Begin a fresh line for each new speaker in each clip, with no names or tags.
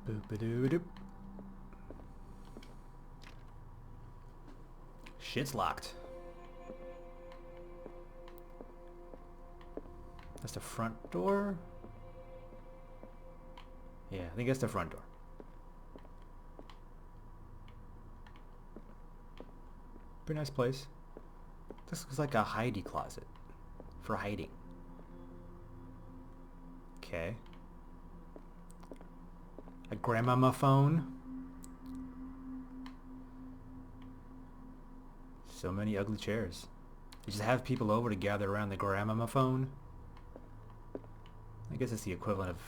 Boop-a-doo-doop. Shit's locked. That's the front door? Yeah, I think that's the front door. Pretty nice place. This looks like a hidey closet for hiding. Okay. A grandmama phone. So many ugly chairs. You just have people over to gather around the grandmama phone. I guess it's the equivalent of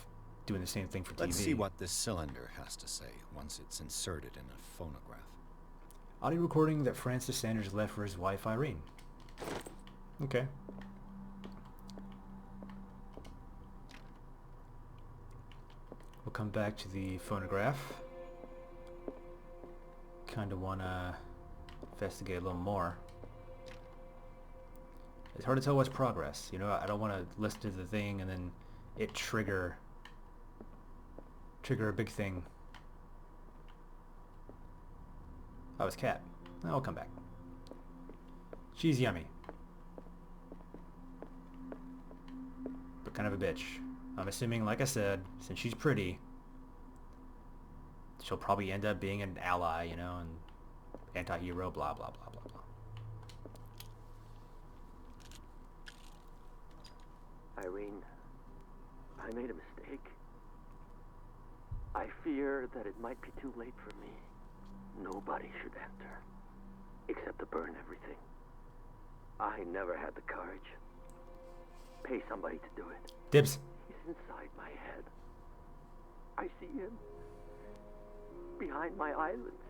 doing the same thing for TV.
Let's see what this cylinder has to say once it's inserted in a phonograph.
Audio recording that Francis Sanders left for his wife Irene. Okay. We'll come back to the phonograph. Kind of want to investigate a little more. It's hard to tell what's progress. You know, I don't want to listen to the thing and then it trigger a big thing. Oh, it's cat. I'll come back. She's yummy. But kind of a bitch. I'm assuming, like I said, since she's pretty, she'll probably end up being an ally, you know, and anti-hero, blah, blah, blah, blah, blah.
Irene, I made a mistake. I fear that it might be too late for me. Nobody should enter, except to burn everything. I never had the courage. Pay somebody to do it.
Dibs.
He's inside my head. I see him behind my eyelids.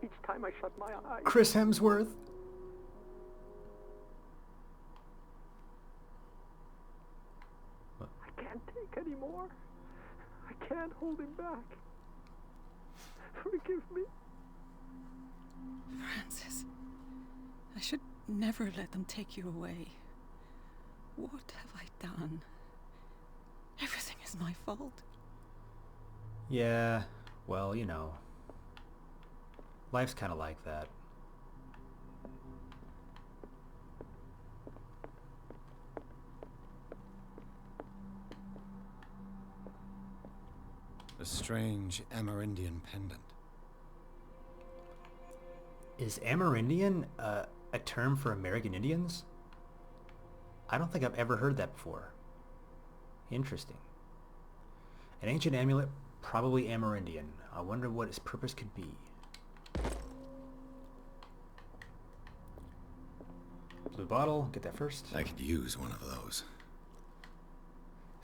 Each time I shut my eyes.
Chris Hemsworth.
I can't take any more. I can't hold him back. Forgive me.
Francis, I should never let them take you away. What have I done? Everything is my fault.
Yeah, well, you know. Life's kind of like that.
A strange Amerindian pendant.
Is Amerindian a term for American Indians? I don't think I've ever heard that before. Interesting. An ancient amulet, probably Amerindian. I wonder what its purpose could be. Blue bottle, get that first.
I could use one of those.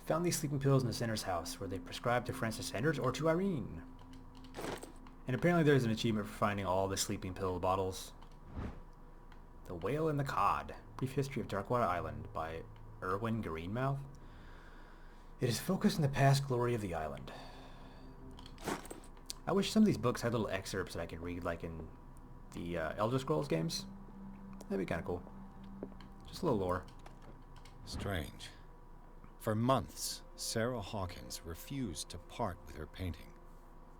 Found these sleeping pills in the Sanders house. Were they prescribed to Francis Sanders or to Irene? And apparently there's an achievement for finding all the sleeping pill bottles. The Whale and the Cod. Brief History of Darkwater Island by Erwin Greenmouth. It is focused on the past glory of the island. I wish some of these books had little excerpts that I could read like in the Elder Scrolls games. That'd be kind of cool. Just a little lore.
Strange. For months, Sarah Hawkins refused to part with her painting,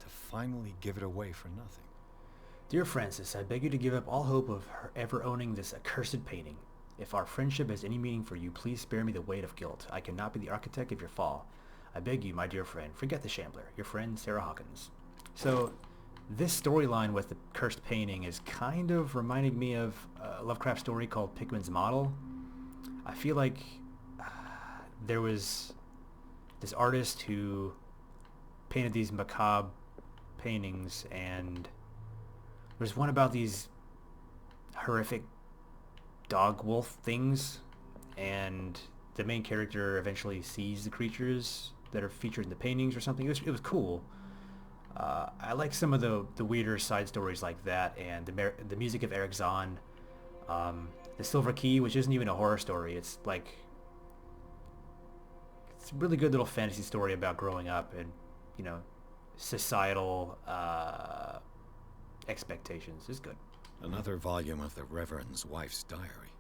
to finally give it away for nothing.
Dear Francis, I beg you to give up all hope of her ever owning this accursed painting. If our friendship has any meaning for you, please spare me the weight of guilt. I cannot be the architect of your fall. I beg you, my dear friend, forget the shambler. Your friend, Sarah Hawkins. So, this storyline with the cursed painting is kind of reminding me of a Lovecraft story called Pickman's Model. I feel like there was this artist who painted these macabre paintings, and there's one about these horrific dog wolf things, and the main character eventually sees the creatures that are featured in the paintings or something. It was cool. I like some of the weirder side stories like that, and the music of Eric Zahn. The Silver Key, which isn't even a horror story. It's like it's a really good little fantasy story about growing up and, you know, societal expectations. It's good.
Another volume of the Reverend's wife's diary.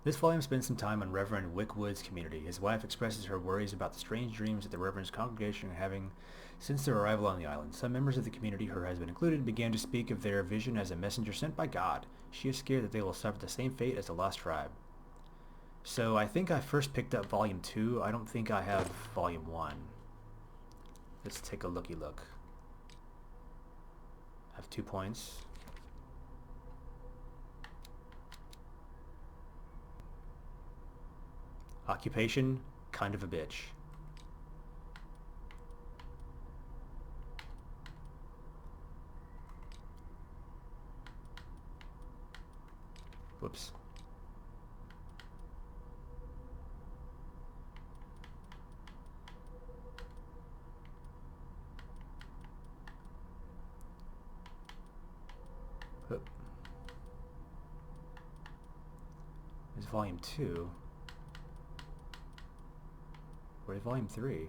This volume spends some time on Reverend Wickwood's community. His wife expresses her worries about the strange dreams that the Reverend's congregation are having since their arrival on the island. Some members of the community, her husband included, began to speak of their vision as a messenger sent by God. She is scared that they will suffer the same fate as the lost tribe. So I think I first picked up Volume 2. I don't think I have Volume 1. Let's take a looky look. I have 2 points. Occupation, kind of a bitch. Whoops. Oop. There's Volume 2. Where's Volume 3?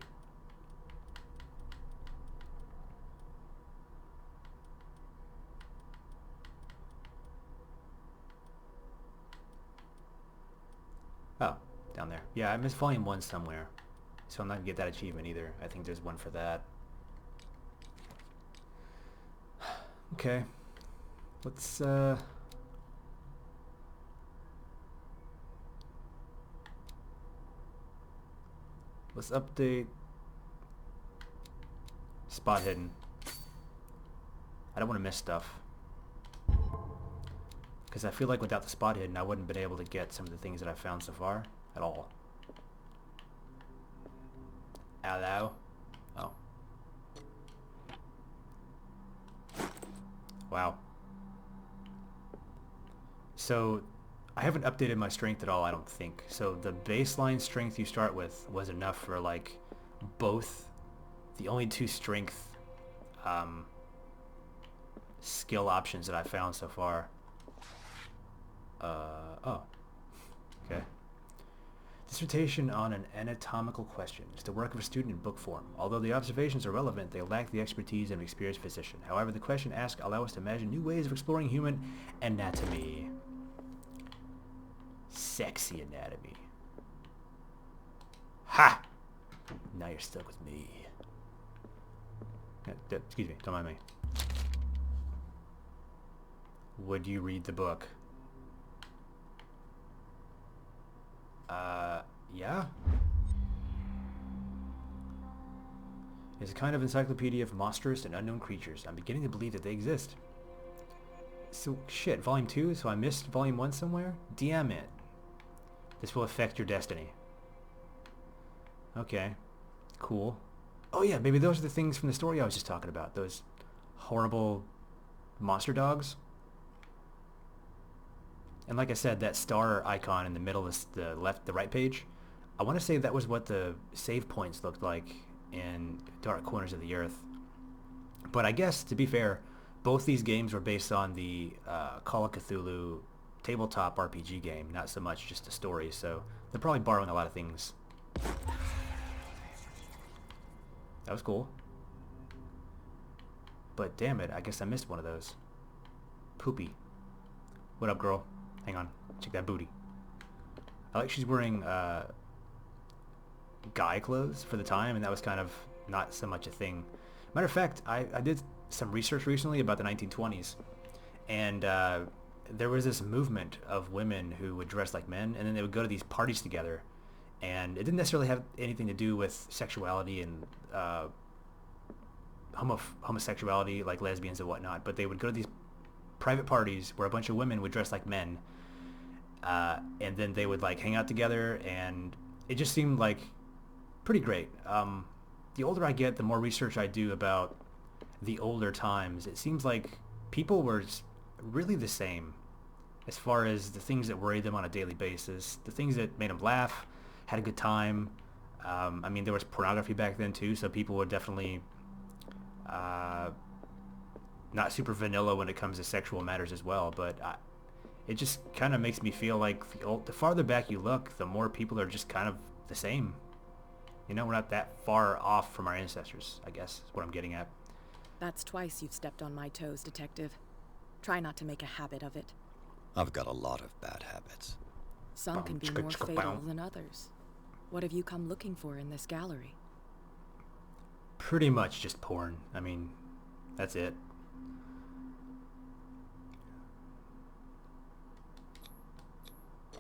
Oh, down there. Yeah, I missed Volume 1 somewhere. So I'm not going to get that achievement either. I think there's one for that. Okay. Let's, let's update spot hidden. I don't want to miss stuff. Because I feel like without the spot hidden, I wouldn't have been able to get some of the things that I've found so far at all. Hello? Oh. Wow. So, I haven't updated my strength at all, I don't think. So the baseline strength you start with was enough for, like, both the only 2 strength skill options that I found so far. Oh. Okay. Dissertation on an anatomical question is the work of a student in book form. Although the observations are relevant, they lack the expertise of an experienced physician. However, the question asked allow us to imagine new ways of exploring human anatomy. Sexy anatomy. Ha! Now you're stuck with me. Excuse me, don't mind me. Would you read the book? Yeah? It's a kind of encyclopedia of monstrous and unknown creatures. I'm beginning to believe that they exist. So, shit, Volume 2? So I missed Volume 1 somewhere? Damn it. This will affect your destiny. Okay. Cool. Oh yeah, maybe those are the things from the story I was just talking about. Those horrible monster dogs. And like I said, that star icon in the middle of the right page, I want to say that was what the save points looked like in Dark Corners of the Earth. But I guess, to be fair, both these games were based on the Call of Cthulhu tabletop RPG game, not so much just the story, so they're probably borrowing a lot of things. That was cool. But damn it, I guess I missed one of those. Poopy. What up, girl? Hang on. Check that booty. I like she's wearing guy clothes for the time, and that was kind of not so much a thing. Matter of fact, I did some research recently about the 1920s, and there was this movement of women who would dress like men, and then they would go to these parties together, and it didn't necessarily have anything to do with sexuality and homosexuality, like lesbians and whatnot, but they would go to these private parties where a bunch of women would dress like men, and then they would like hang out together, and it just seemed like pretty great. The older I get, the more research I do about the older times, it seems like people were really the same as far as the things that worried them on a daily basis, the things that made them laugh, had a good time. I mean, there was pornography back then too, so people were definitely not super vanilla when it comes to sexual matters as well, but it just kind of makes me feel like the farther back you look, the more people are just kind of the same. You know, we're not that far off from our ancestors, I guess, is what I'm getting at.
That's twice you've stepped on my toes, Detective. Try not to make a habit of it.
I've got a lot of bad habits.
Some can be more fatal than others. What have you come looking for in this gallery?
Pretty much just porn. I mean, that's it.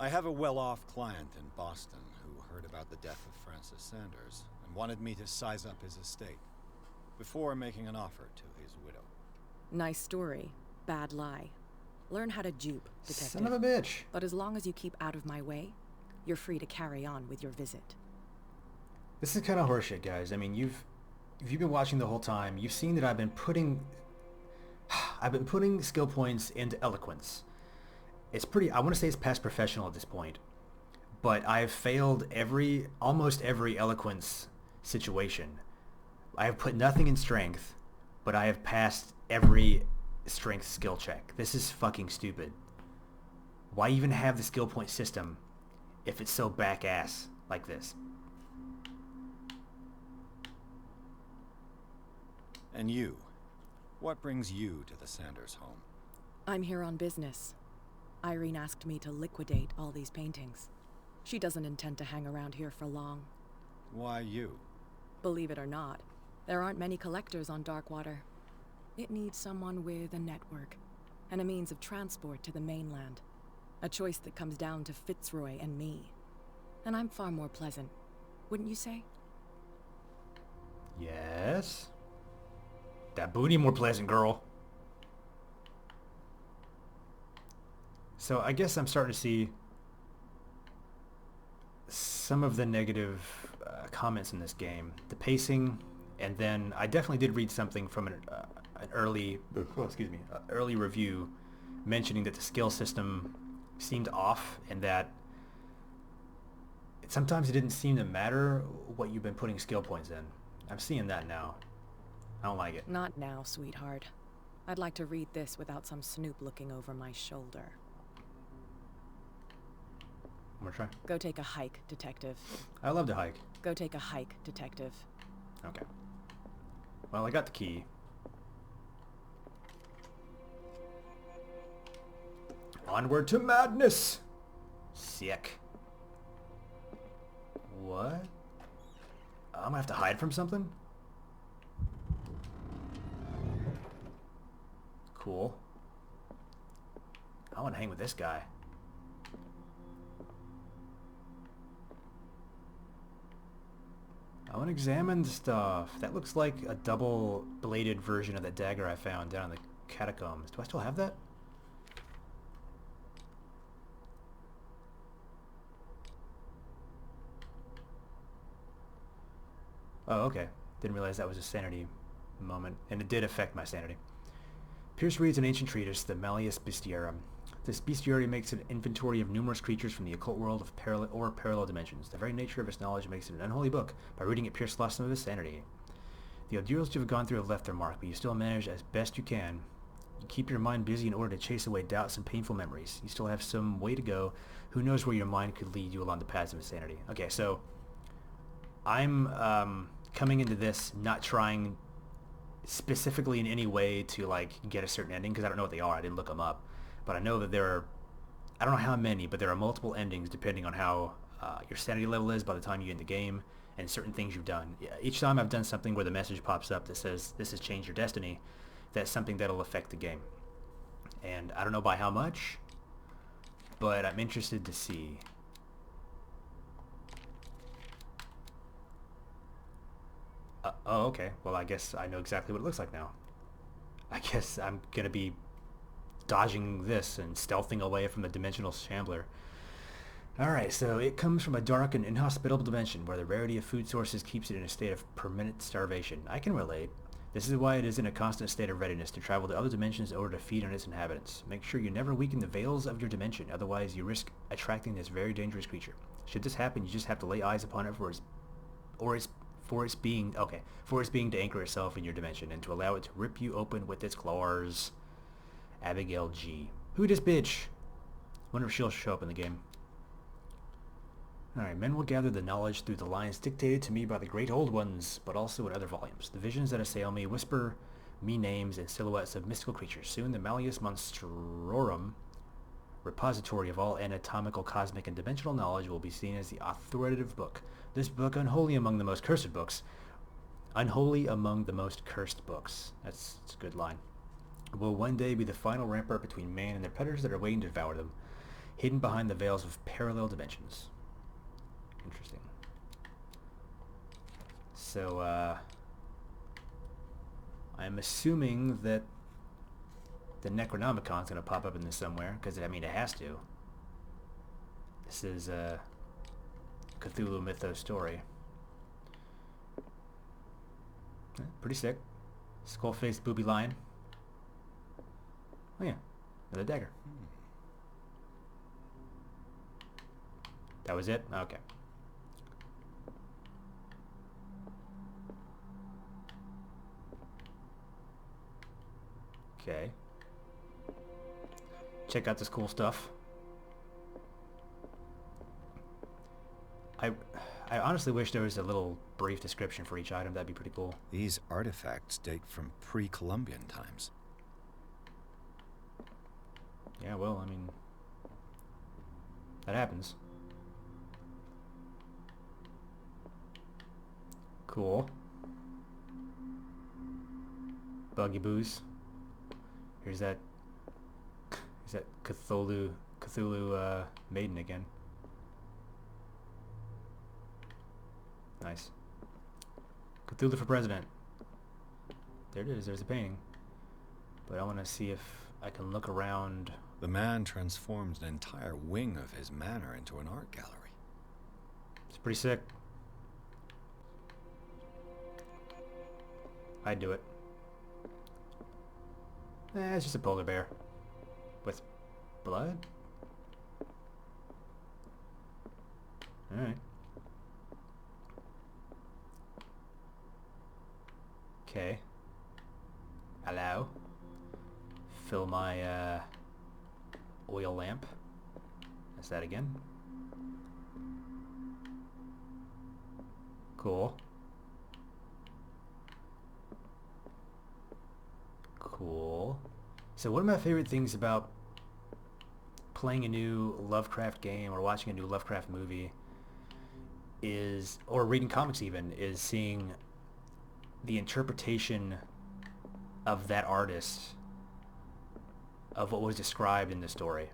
I have a well-off client in Boston who heard about the death of Francis Sanders and wanted me to size up his estate before making an offer to his widow.
Nice story. Bad lie. Learn how to dupe, detective.
Son of a bitch.
But as long as you keep out of my way, you're free to carry on with your visit.
This is kind of horseshit, guys. I mean, if you've been watching the whole time, you've seen that I've been putting skill points into eloquence. It's pretty, I want to say it's past professional at this point, but I've failed almost every eloquence situation. I have put nothing in strength, but I have passed every strength skill check. This is fucking stupid. Why even have the skill point system if it's so back-ass like this?
And you? What brings you to the Sanders home?
I'm here on business. Irene asked me to liquidate all these paintings. She doesn't intend to hang around here for long.
Why you?
Believe it or not, there aren't many collectors on Darkwater. It needs someone with a network and a means of transport to the mainland. A choice that comes down to Fitzroy and me. And I'm far more pleasant, wouldn't you say?
Yes. That booty more pleasant, girl. So I guess I'm starting to see some of the negative comments in this game. The pacing, and then I definitely did read something from an early review mentioning that the skill system seemed off, and that sometimes it didn't seem to matter what you've been putting skill points in. I'm seeing that now. I don't like it.
Not now, sweetheart. I'd like to read this without some snoop looking over my shoulder.
I'm gonna try.
Go take a hike, detective.
I love to hike.
Go take a hike, detective.
Okay. Well, I got the key. Onward to madness! Sick. What? I'm gonna have to hide from something? Cool. I wanna hang with this guy. I want to examine the stuff. That looks like a double-bladed version of that dagger I found down in the catacombs. Do I still have that? Oh, okay. Didn't realize that was a sanity moment, and it did affect my sanity. Pierce reads an ancient treatise, the Malleus Bestiarum. This bestiary makes an inventory of numerous creatures from the occult world of parallel dimensions. The very nature of its knowledge makes it an unholy book. By reading it, Pierce lost some of his sanity. The ordeals you've gone through have left their mark, but you still manage as best you can. You keep your mind busy in order to chase away doubts and painful memories. You still have some way to go. Who knows where your mind could lead you along the paths of insanity. Okay, so I'm coming into this not trying specifically in any way to like get a certain ending, because I don't know what they are. I didn't look them up. But I know that there are, I don't know how many, but there are multiple endings depending on how your sanity level is by the time you get in the game, and certain things you've done. Each time I've done something where the message pops up that says, this has changed your destiny, that's something that'll affect the game. And I don't know by how much, but I'm interested to see. Oh, okay. Well, I guess I know exactly what it looks like now. I guess I'm going to be dodging this and stealthing away from the dimensional shambler. Alright, so it comes from a dark and inhospitable dimension where the rarity of food sources keeps it in a state of permanent starvation. I can relate. This is why it is in a constant state of readiness to travel to other dimensions in order to feed on its inhabitants. Make sure you never weaken the veils of your dimension, otherwise you risk attracting this very dangerous creature. Should this happen, you just have to lay eyes upon it for its being to anchor itself in your dimension and to allow it to rip you open with its claws. Abigail G. Who this bitch? Wonder if she'll show up in the game. Alright, men will gather the knowledge through the lines dictated to me by the great old ones, but also in other volumes. The visions that assail me whisper me names and silhouettes of mystical creatures. Soon the Malleus Monstrorum repository of all anatomical, cosmic, and dimensional knowledge, will be seen as the authoritative book. This book, unholy among the most cursed books. Unholy among the most cursed books. That's a good line. Will one day be the final rampart between man and the predators that are waiting to devour them, hidden behind the veils of parallel dimensions. Interesting. So, I'm assuming that the Necronomicon's going to pop up in this somewhere, because, I mean, it has to. This is a Cthulhu mythos story. Pretty sick. Skull-faced booby lion. Oh yeah, another dagger. That was it? Okay. Okay. Check out this cool stuff. I honestly wish there was a little brief description for each item. That'd be pretty cool.
These artifacts date from pre-Columbian times.
Yeah, well, I mean, that happens. Cool. Buggy Boos. Here's that. Is that Cthulhu maiden again? Nice. Cthulhu for president. There it is. There's a painting. But I want to see if I can look around.
The man transformed an entire wing of his manor into an art gallery.
It's pretty sick. I'd do it. It's just a polar bear. With blood? Alright. Okay. Hello. Fill my, oil lamp. That's that again. Cool. Cool. So one of my favorite things about playing a new Lovecraft game or watching a new Lovecraft movie is, or reading comics even, is seeing the interpretation of that artist of what was described in the story.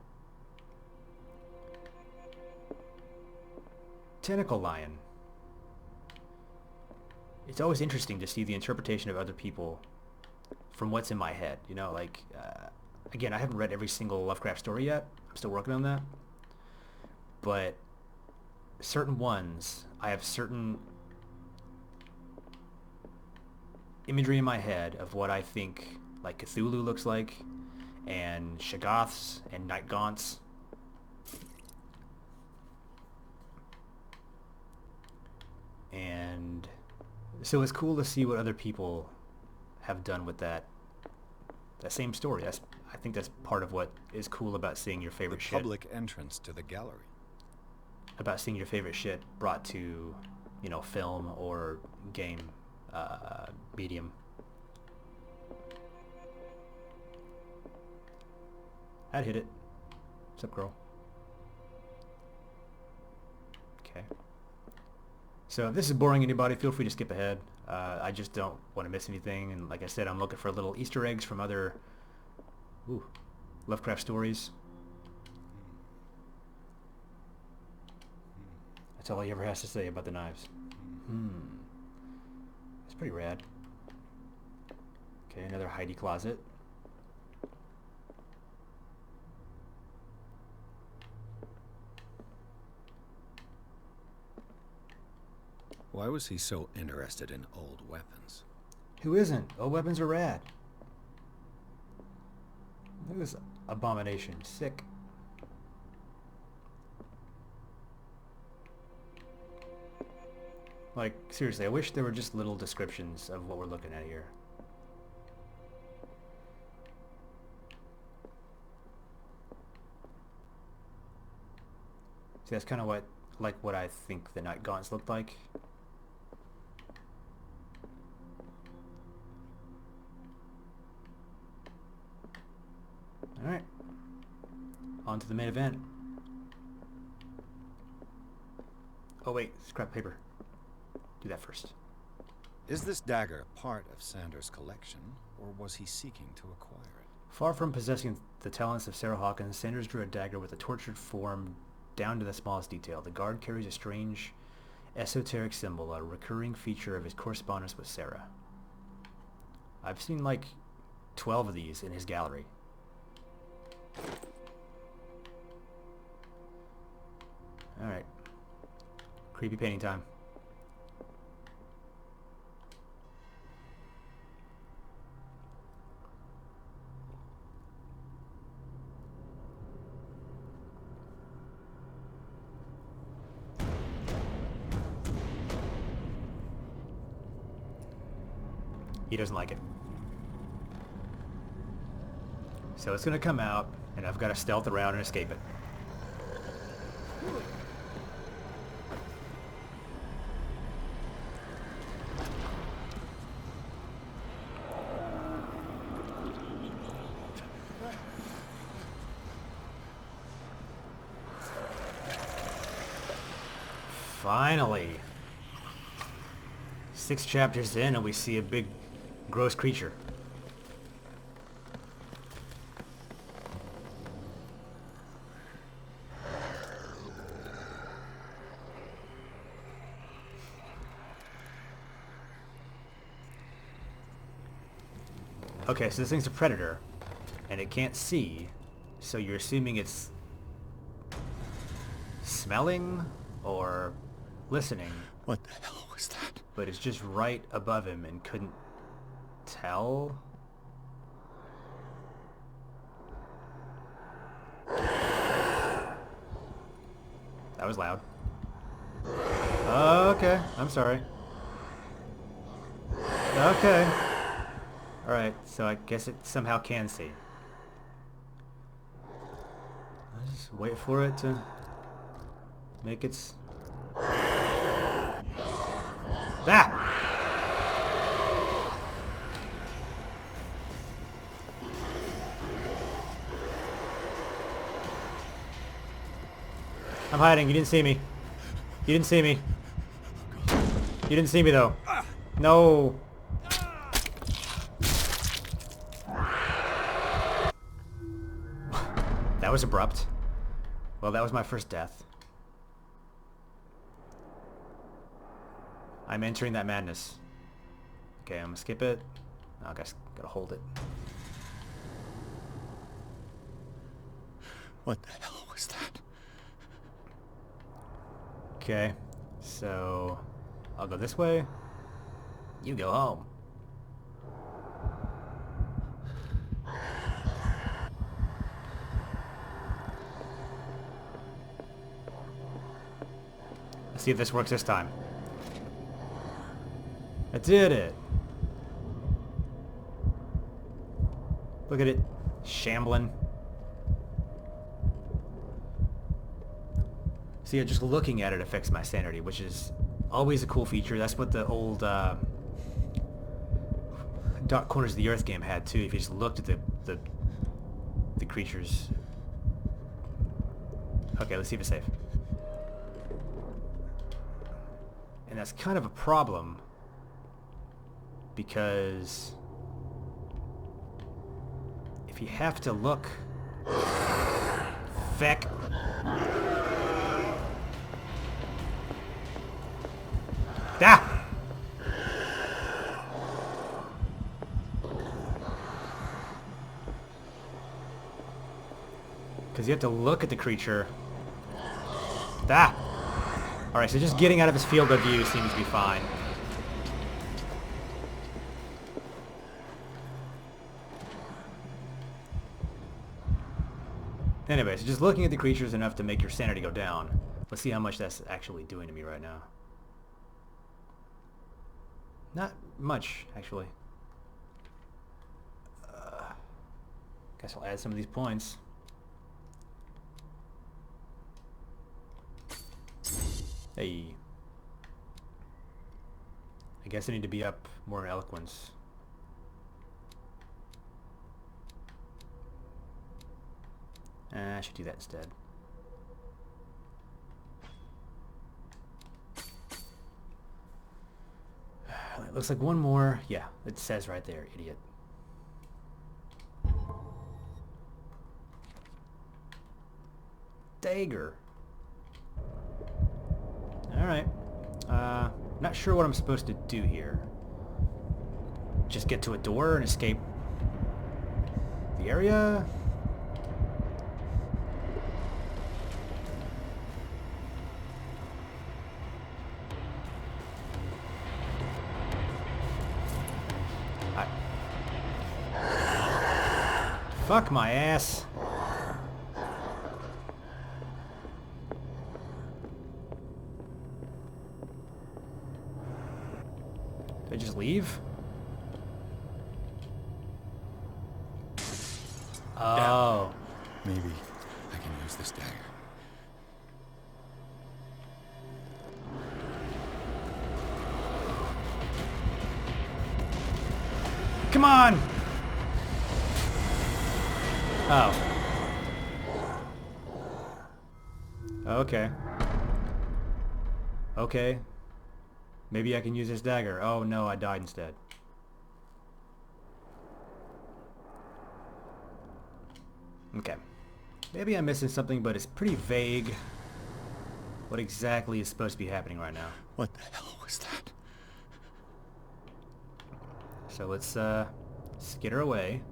Tentacle Lion. It's always interesting to see the interpretation of other people from what's in my head. You know, like, again, I haven't read every single Lovecraft story yet. I'm still working on that. But certain ones, I have certain imagery in my head of what I think, like, Cthulhu looks like, and Shoggoths, and Night Gaunts. And so it's cool to see what other people have done with that same story. I think that's part of what is cool about seeing your favorite shit.
Public entrance to the gallery.
About seeing your favorite shit brought to, you know, film or game medium. I'd hit it. What's up, girl? Okay. So if this is boring anybody, feel free to skip ahead. I just don't want to miss anything, and like I said, I'm looking for little Easter eggs from other Lovecraft stories. That's all he ever has to say about the knives. It's pretty rad. Okay, another Heidi closet.
Why was he so interested in old weapons?
Who isn't? Old weapons are rad. Look at this abomination. Sick. Like, seriously, I wish there were just little descriptions of what we're looking at here. See, that's kind of what I think the Night Gaunts looked like. Alright. On to the main event. Oh wait, scrap paper. Do that first.
Is this dagger part of Sanders' collection, or was he seeking to acquire it?
Far from possessing the talents of Sarah Hawkins, Sanders drew a dagger with a tortured form down to the smallest detail. The guard carries a strange, esoteric symbol, a recurring feature of his correspondence with Sarah. I've seen like 12 of these in his gallery. Alright. Creepy painting time. He doesn't like it. So it's going to come out, and I've got to stealth around and escape it. Finally. 6 chapters in, and we see a big, gross creature. Okay, so this thing's a predator, and it can't see, so you're assuming it's smelling or listening.
What the hell was that?
But it's just right above him and couldn't tell. That was loud. Okay, I'm sorry. Okay. Alright, so I guess it somehow can see. I'll just wait for it to make its... Ah! I'm hiding. You didn't see me. You didn't see me. You didn't see me though. No. That was abrupt. Well, that was my first death. I'm entering that madness. Okay, I'm gonna skip it. I guess gotta hold it.
What the hell was that?
Okay, so I'll go this way. You go home. Let's see if this works this time. I did it. Look at it shambling. See, yeah, just looking at it affects my sanity, which is always a cool feature. That's what the old Dark Corners of the Earth game had too. If you just looked at the creatures. Okay, let's see if it's safe. And that's kind of a problem because if you have to look, feck. Ah! Because you have to look at the creature. Ah! Alright, so just getting out of his field of view seems to be fine. Anyway, so just looking at the creature is enough to make your sanity go down. Let's see how much that's actually doing to me right now. Not much, actually. Guess I'll add some of these points. Hey. I guess I need to be up more in eloquence. I should do that instead. It looks like one more. Yeah, it says right there, idiot. Dagger. Alright. Not sure what I'm supposed to do here. Just get to a door and escape the area? Fuck my ass. Did I just leave? Oh.
Maybe I can use this dagger.
Come on! Oh. Okay. Okay. Maybe I can use this dagger. Oh no, I died instead. Okay. Maybe I'm missing something, but it's pretty vague what exactly is supposed to be happening right now.
What the hell was that?
So let's skitter away.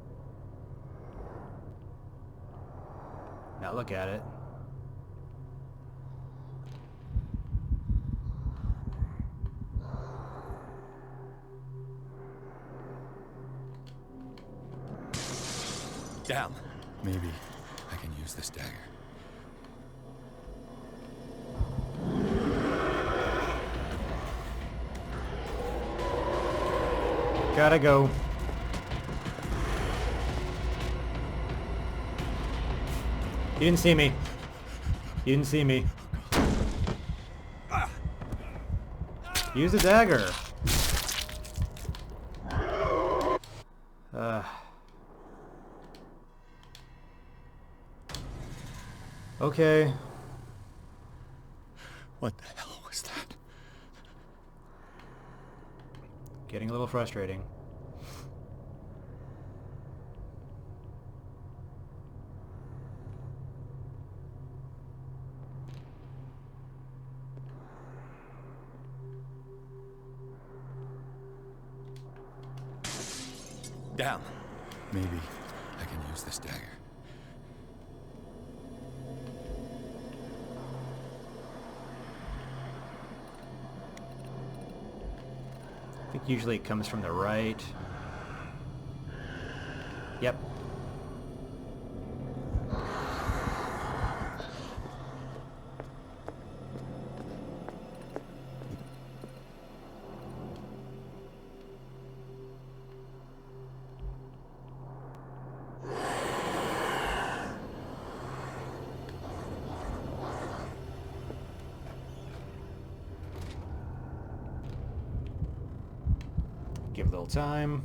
Now look at it.
Damn. Maybe I can use this dagger.
Gotta go. You didn't see me. You didn't see me. Use the dagger. Okay.
What the hell was that?
Getting a little frustrating.
Damn. Maybe I can use this dagger.
I think usually it comes from the right. Yep. Give it a little time.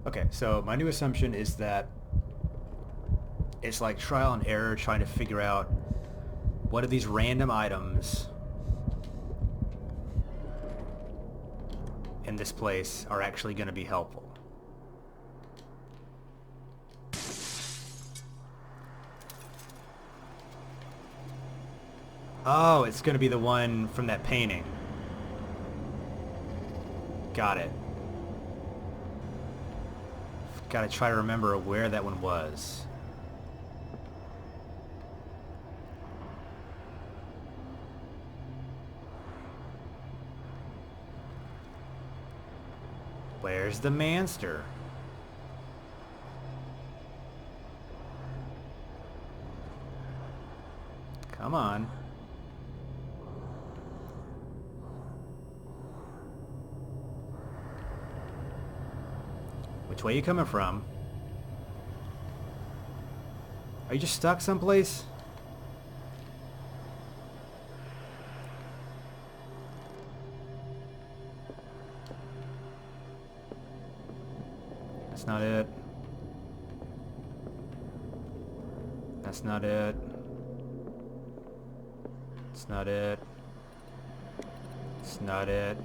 Okay, so my new assumption is that it's like trial and error trying to figure out what of these random items in this place are actually going to be helpful. Oh, it's going to be the one from that painting. Got it. Gotta try to remember where that one was. Where's the Manster? Come on. Which way are you coming from? Are you just stuck someplace? That's not it. That's not it. It's not it. It's not it.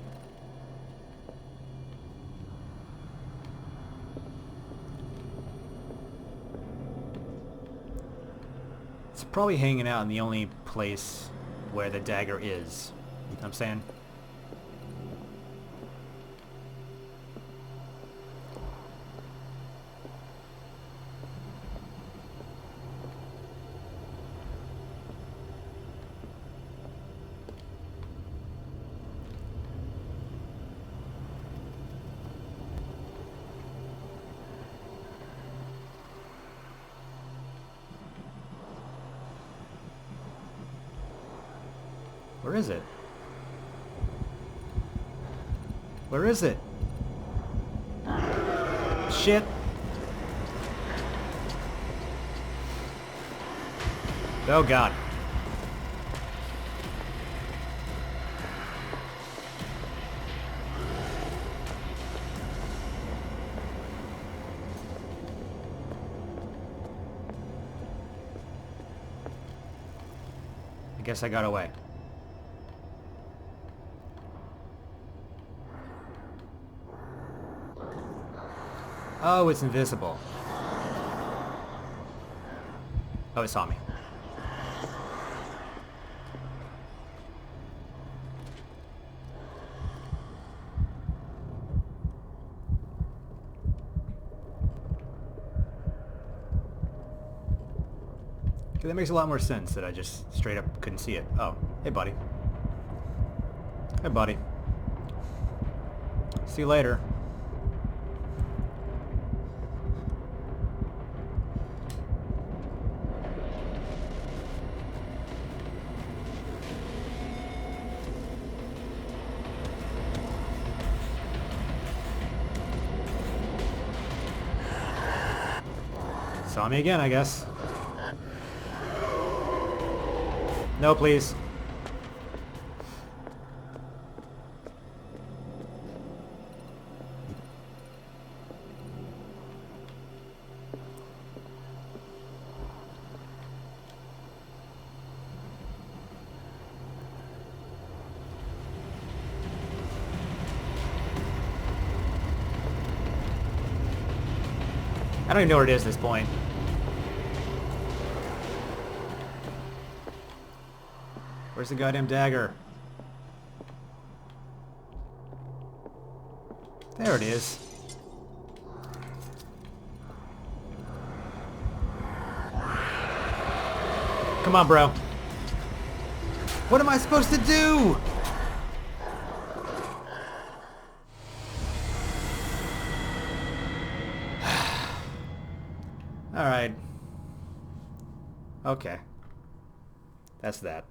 It's probably hanging out in the only place where the dagger is. You know what I'm saying? Where is it? Where is it? Shit. Oh god. I guess I got away. Oh, it's invisible. Oh, it saw me. Okay, that makes a lot more sense that I just straight up couldn't see it. Oh, hey buddy. Hey buddy. See you later. Saw me again, I guess. No, please. I don't even know where it is at this point. Where's the goddamn dagger? There it is. Come on, bro. What am I supposed to do? All right. Okay. That's that.